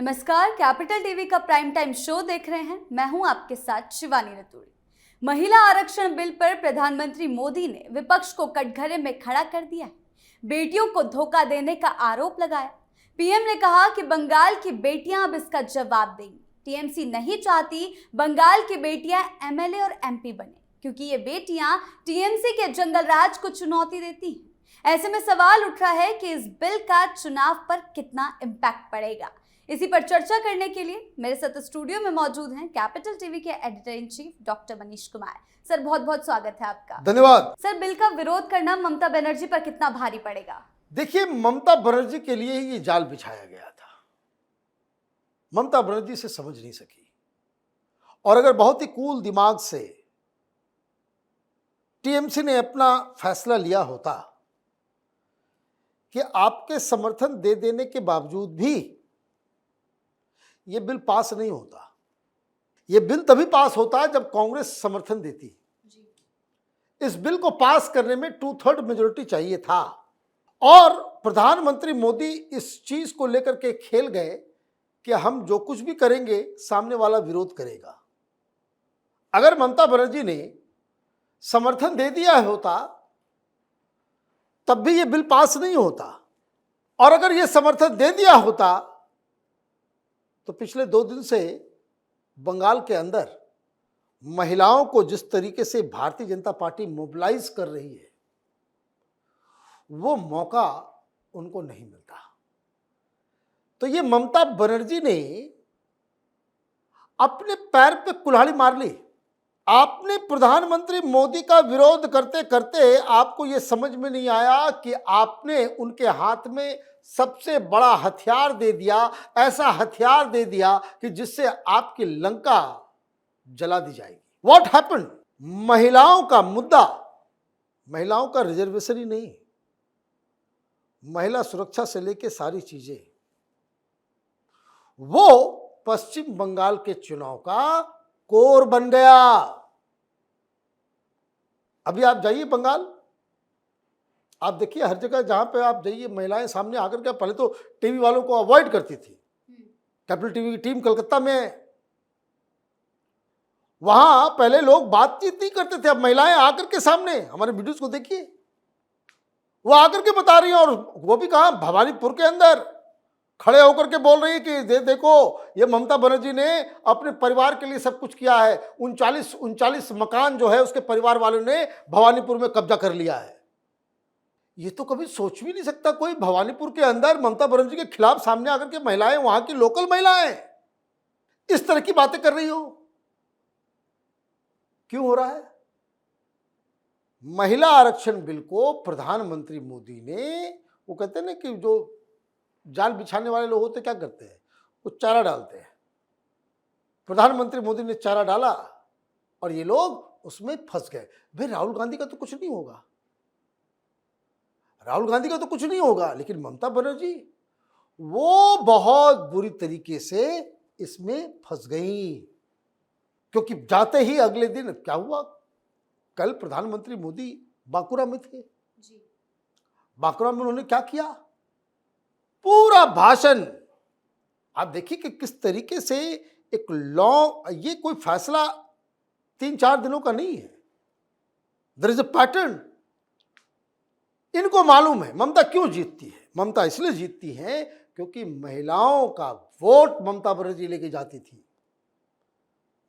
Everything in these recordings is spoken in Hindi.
नमस्कार, कैपिटल टीवी का प्राइम टाइम शो देख रहे हैं। मैं हूं आपके साथ शिवानी रतूड़ी। महिला आरक्षण बिल पर प्रधानमंत्री मोदी ने विपक्ष को कटघरे में खड़ा कर दिया है। बेटियों को धोखा देने का आरोप लगाया। पीएम ने कहा कि बंगाल की बेटियां अब इसका जवाब देंगी। टीएमसी नहीं चाहती बंगाल की बेटियां एमएलए और एमपी बने, क्योंकि ये बेटियां टीएमसी के जंगल राज को चुनौती देती हैं। ऐसे में सवाल उठ रहा है कि इस बिल का चुनाव पर कितना इम्पैक्ट पड़ेगा। इसी पर चर्चा करने के लिए मेरे साथ स्टूडियो में मौजूद हैं कैपिटल टीवी के editor in chief doctor Manish Kumar. Sir, बहुत बहुत स्वागत है आपका। धन्यवाद। सर, बिल का विरोध करना ममता बनर्जी पर कितना भारी पड़ेगा? देखिए, ममता बनर्जी के लिए ही ये जाल बिछाया गया था। ममता बनर्जी से समझ नहीं सकी, और अगर बहुत ही कूल दिमाग से टीएमसी ने अपना फैसला लिया होता कि आपके समर्थन दे देने के बावजूद भी ये बिल पास नहीं होता। ये बिल तभी पास होता है जब कांग्रेस समर्थन देती। इस बिल को पास करने में 2/3 मेजोरिटी चाहिए था, और प्रधानमंत्री मोदी इस चीज को लेकर के खेल गए कि हम जो कुछ भी करेंगे सामने वाला विरोध करेगा। अगर ममता बनर्जी ने समर्थन दे दिया होता तब भी ये बिल पास नहीं होता, और अगर ये समर्थन दे दिया होता तो पिछले 2 दिन से बंगाल के अंदर महिलाओं को जिस तरीके से भारतीय जनता पार्टी मोबिलाइज कर रही है, वो मौका उनको नहीं मिलता। तो ये ममता बनर्जी ने अपने पैर पे कुल्हाड़ी मार ली। आपने प्रधानमंत्री मोदी का विरोध करते करते आपको ये समझ में नहीं आया कि आपने उनके हाथ में सबसे बड़ा हथियार दे दिया, ऐसा हथियार दे दिया कि जिससे आपकी लंका जला दी जाएगी। What happened? महिलाओं का मुद्दा, महिलाओं का रिजर्वेशन ही नहीं, महिला सुरक्षा से लेकर सारी चीजें, वो पश्चिम बंगाल के चुनाव का कोर बन गया। अभी आप जाइए बंगाल, आप देखिए हर जगह जहां पे आप जाइए महिलाएं सामने आकर के, पहले तो टीवी वालों को अवॉइड करती थी। कैपिटल टीवी की टीम कलकत्ता में, वहां पहले लोग बातचीत नहीं करते थे, अब महिलाएं आकर के सामने, हमारे वीडियोस को देखिए, वो आकर के बता रही हैं, और वो भी कहां, भवानीपुर के अंदर खड़े होकर के बोल रही है कि देखो ये ममता बनर्जी ने अपने परिवार के लिए सब कुछ किया है। 39 मकान जो है उसके परिवार वालों ने भवानीपुर में कब्जा कर लिया है। ये तो कभी सोच भी नहीं सकता कोई भवानीपुर के अंदर ममता बनर्जी के खिलाफ सामने आकर के महिलाएं, वहां की लोकल महिलाएं इस तरह की बातें कर रही हो। क्यों हो रहा है? महिला आरक्षण बिल को प्रधानमंत्री मोदी ने, वो कहते हैं ना कि जो जाल बिछाने वाले लोग होते क्या करते हैं, वो चारा डालते हैं। प्रधानमंत्री मोदी ने चारा डाला और ये लोग उसमें फंस गए। भाई राहुल गांधी का तो कुछ नहीं होगा, राहुल गांधी का तो कुछ नहीं होगा, लेकिन ममता बनर्जी वो बहुत बुरी तरीके से इसमें फंस गई। क्योंकि जाते ही अगले दिन क्या हुआ, कल प्रधानमंत्री मोदी बांकुरा में थे जी। बांकुरा में उन्होंने क्या किया, पूरा भाषण। आप देखिए कि किस तरीके से एक लॉन्ग, ये कोई फैसला 3-4 दिनों का नहीं है, देयर इज अ पैटर्न। इनको मालूम है ममता क्यों जीतती है। ममता इसलिए जीतती है क्योंकि महिलाओं का वोट ममता बनर्जी लेके जाती थी।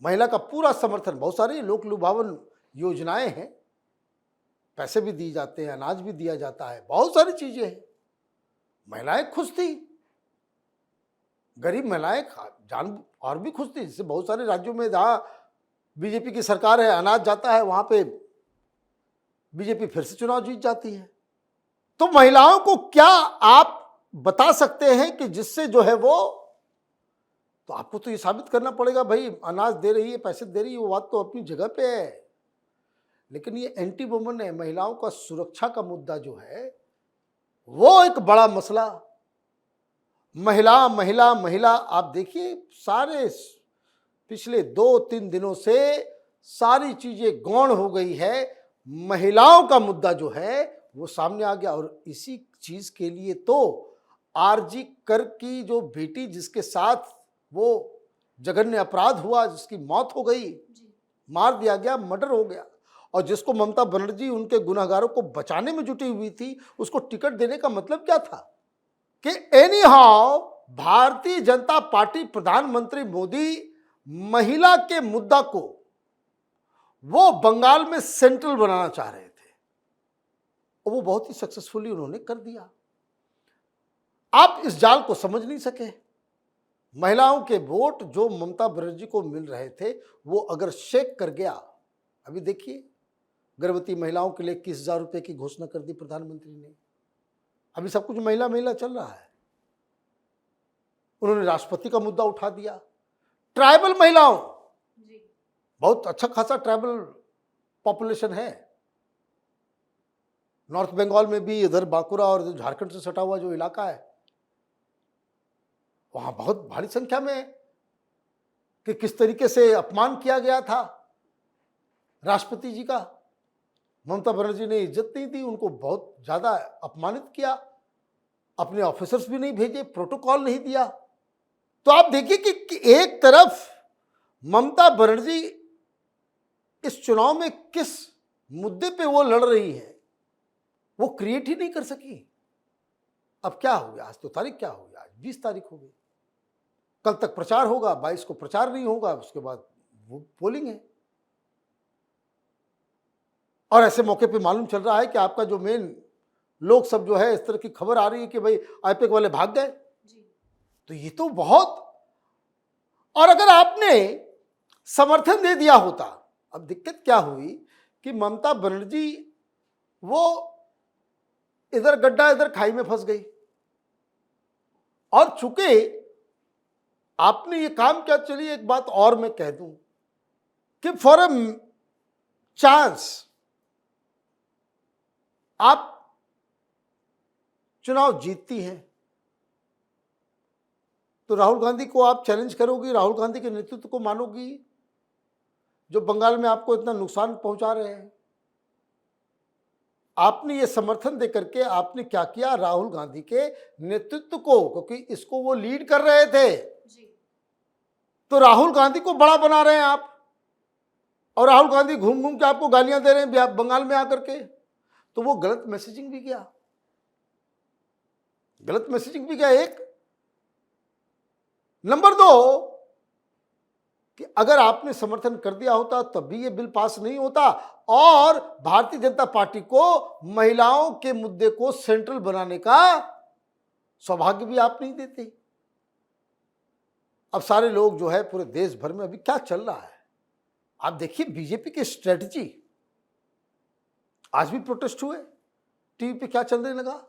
महिला का पूरा समर्थन, बहुत सारी लोक लुभावन योजनाएं हैं, पैसे भी दिए जाते हैं, अनाज भी दिया जाता है, बहुत सारी चीजें हैं। महिलाएं खुश थी, गरीब महिलाएं जान और भी खुश थी। जैसे बहुत सारे राज्यों में जहां बीजेपी की सरकार है, अनाज जाता है, वहां पे बीजेपी फिर से चुनाव जीत जाती है। तो महिलाओं को क्या आप बता सकते हैं कि जिससे जो है वो, तो आपको तो ये साबित करना पड़ेगा भाई अनाज दे रही है, पैसे दे रही है, वो बात तो अपनी जगह पे है, लेकिन ये एंटी वुमन है। महिलाओं का सुरक्षा का मुद्दा जो है वो एक बड़ा मसला। महिला महिला महिला, आप देखिए सारे पिछले 2-3 दिनों से सारी चीजें गौण हो गई है। महिलाओं का मुद्दा जो है वो सामने आ गया, और इसी चीज के लिए तो आरजी कर की जो बेटी जिसके साथ वो जघन्य अपराध हुआ, जिसकी मौत हो गई, मार दिया गया, मर्डर हो गया, और जिसको ममता बनर्जी उनके गुनहगारों को बचाने में जुटी हुई थी, उसको टिकट देने का मतलब क्या था कि any how Bharatiya Janata party, प्रधानमंत्री मोदी महिला के मुद्दा को वो बंगाल में सेंट्रल बनाना चाह रहे थे, और वो बहुत ही सक्सेसफुली उन्होंने कर दिया। आप इस जाल को समझ नहीं सके। महिलाओं के वोट जो ममता बनर्जी को मिल रहे थे वो अगर शेक कर गया, अभी देखिए गर्भवती महिलाओं के लिए 21,000 रुपए की घोषणा कर दी प्रधानमंत्री ने। अभी सब कुछ महिला महिला चल रहा है। उन्होंने राष्ट्रपति का मुद्दा उठा दिया। ट्राइबल महिलाओं, बहुत अच्छा खासा ट्राइबल पॉपुलेशन है नॉर्थ बंगाल में भी, इधर बांकुरा और झारखंड से सटा हुआ जो इलाका है वहां बहुत भारी संख्या में कि किस तरीके से अपमान किया गया था राष्ट्रपति जी का। ममता बनर्जी ने इज्जत नहीं दी, उनको बहुत ज्यादा अपमानित किया, अपने ऑफिसर्स भी नहीं भेजे, प्रोटोकॉल नहीं दिया। तो आप देखिए कि एक तरफ ममता बनर्जी इस चुनाव में किस मुद्दे पे वो लड़ रही है वो क्रिएट ही नहीं कर सकी। अब क्या हो गया, आज तो तारीख क्या हो गया, आज 20 तारीख हो गई, कल तक प्रचार होगा, 22 को प्रचार नहीं होगा, उसके बाद वो पोलिंग है। और ऐसे मौके पे मालूम चल रहा है कि आपका जो मेन लोग सब जो है, इस तरह की खबर आ रही है कि भाई आईपैक वाले भाग गए, तो ये तो बहुत। और अगर आपने समर्थन दे दिया होता, अब दिक्कत क्या हुई कि ममता बनर्जी वो इधर गड्ढा इधर खाई में फंस गई, और चूंकि आपने ये काम किया, चलिए एक बात और मैं कह दूं कि फॉर अ चांस आप चुनाव जीतती हैं तो राहुल गांधी को आप चैलेंज करोगी, राहुल गांधी के नेतृत्व को मानोगी जो बंगाल में आपको इतना नुकसान पहुंचा रहे हैं। आपने ये समर्थन देकर के आपने क्या किया, राहुल गांधी के नेतृत्व को, क्योंकि इसको वो लीड कर रहे थे, तो राहुल गांधी को बड़ा बना रहे हैं आप, और राहुल गांधी घूम घूम के आपको गालियां दे रहे हैं बंगाल में आकर के, तो वो गलत मैसेजिंग भी किया, गलत मैसेजिंग भी किया। एक नंबर 2 कि अगर आपने समर्थन कर दिया होता तब भी ये बिल पास नहीं होता, और भारतीय जनता पार्टी को महिलाओं के मुद्दे को सेंट्रल बनाने का सौभाग्य भी आप नहीं देते। अब सारे लोग जो है पूरे देश भर में अभी क्या चल रहा है, आप देखिए बीजेपी की स्ट्रेटजी। आज भी प्रोटेस्ट हुए, टीवी पे क्या चलने लगा,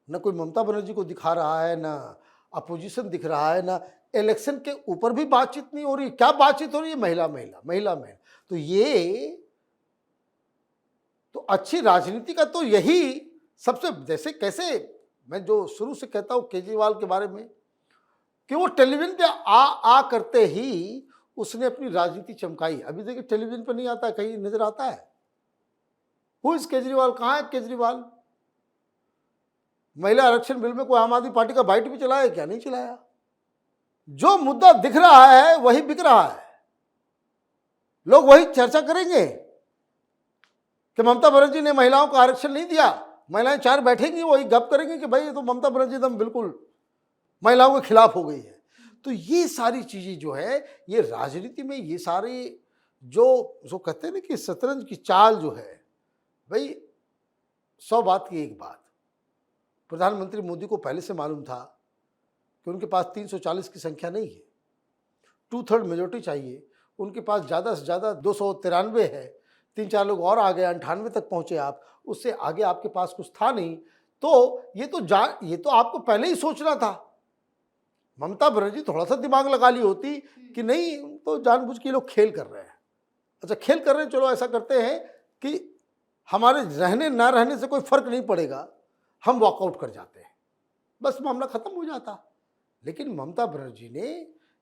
न कोई ममता बनर्जी को दिखा रहा है, ना अपोजिशन दिख रहा है, ना इलेक्शन के ऊपर भी बातचीत नहीं हो रही। क्या बातचीत हो रही है, महिला महिला महिला महिला। तो ये तो अच्छी राजनीति का तो यही सबसे, जैसे कैसे मैं जो शुरू से कहता हूं केजरीवाल के बारे में कि वो टेलीविजन पे आ करते ही उसने अपनी राजनीति चमकाई। अभी देखिए टेलीविजन पे नहीं आता, कहीं नजर आता है हु इज केजरीवाल, कहाँ है केजरीवाल। महिला आरक्षण बिल में कोई आम आदमी पार्टी का बाइट भी चलाया क्या, नहीं चलाया। जो मुद्दा दिख रहा है वही बिक रहा है, लोग वही चर्चा करेंगे कि ममता बनर्जी ने महिलाओं को आरक्षण नहीं दिया, महिलाएं 4 बैठेंगी वही गप करेंगे कि भाई ये तो ममता बनर्जी एकदम बिल्कुल महिलाओं के खिलाफ हो गई है। तो ये सारी चीजें जो है ये राजनीति में ये सारे जो कहते हैं ना कि शतरंज की चाल जो है, भाई 100 बात की एक बात। प्रधानमंत्री मोदी को पहले से मालूम था कि उनके पास 340 की संख्या नहीं है, 2/3 मेजोरिटी चाहिए। उनके पास ज़्यादा से ज़्यादा 293 है, 3-4 लोग और आ गए, 98 तक पहुँचे आप, उससे आगे आपके पास कुछ था नहीं। तो ये तो आपको पहले ही सोचना था। ममता बनर्जी थोड़ा सा दिमाग लगा ली होती कि नहीं तो जानबूझ के लोग खेल कर रहे हैं, अच्छा खेल कर रहे हैं, चलो ऐसा करते हैं कि हमारे रहने ना रहने से कोई फर्क नहीं पड़ेगा, हम वॉकआउट कर जाते हैं, बस मामला खत्म हो जाता। लेकिन ममता बनर्जी ने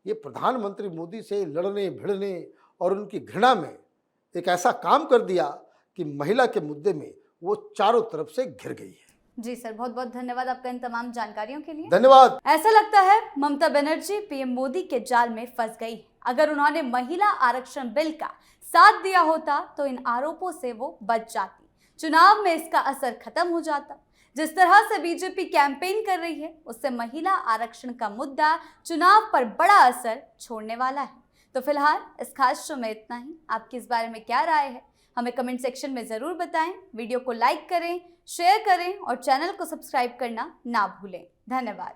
ये प्रधानमंत्री मोदी से लड़ने भिड़ने और उनकी घृणा में एक ऐसा काम कर दिया कि महिला के मुद्दे में वो चारों तरफ से घिर गई है। जी सर, बहुत बहुत धन्यवाद आपका इन तमाम जानकारियों के लिए। धन्यवाद। ऐसा लगता है ममता बनर्जी पीएम मोदी के जाल में फंस गई है। अगर उन्होंने महिला आरक्षण बिल का साथ दिया होता तो इन आरोपों से वो बच जाती, चुनाव में इसका असर खत्म हो जाता। जिस तरह से बीजेपी कैंपेन कर रही है उससे महिला आरक्षण का मुद्दा चुनाव पर बड़ा असर छोड़ने वाला है। तो फिलहाल इस खास शो में इतना ही। आपकी इस बारे में क्या राय है हमें कमेंट सेक्शन में जरूर बताएं। वीडियो को लाइक करें, शेयर करें और चैनल को सब्सक्राइब करना ना भूलें। धन्यवाद।